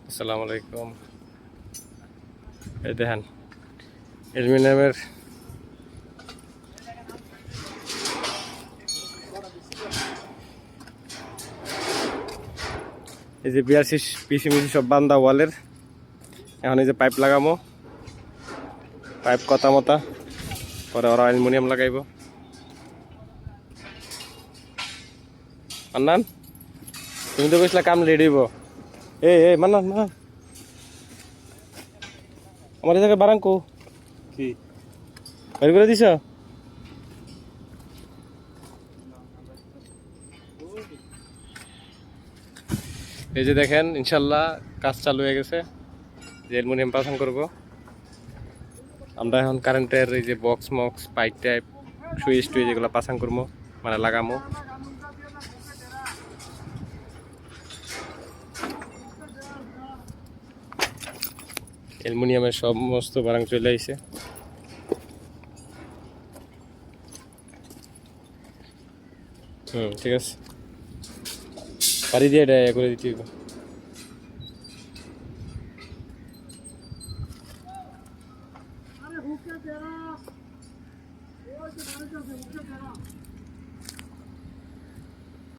আসসালামু আলাইকুম। এই দেখেন অ্যালুমিনিয়ামের এই যে বিআরসি পিসিমিসি সব বান্দা ওয়ালের। এখন এই যে পাইপ লাগামো, পাইপ কথা মতা, পরে ওরা অ্যালুমিনিয়াম লাগাইব। মান্নান, তুমি তো কইসলা কাম রেডি হইব। এই মান্নান মান্নান, আমার এই জায়গায় বারাঙ্কু কি বের করে দিছ? এই যে দেখেন ইনশাল্লাহ কাজ চালু হয়ে গেছে, যে অ্যালুমিনিয়াম পাসন করব আমরা। এখন কারেন্টের এই যে box Mox pipe type switch Twitch এগুলো পাসাং করবো, মানে লাগামো। অ্যালুমিনিয়ামের সমস্ত বারাং চলে আইছে। ঠিক আছে, পারি দিয়ে এটা করে দিতে হইব। আরে হুকে তেরা ওই যে মানুষ আছে হুকে তেরা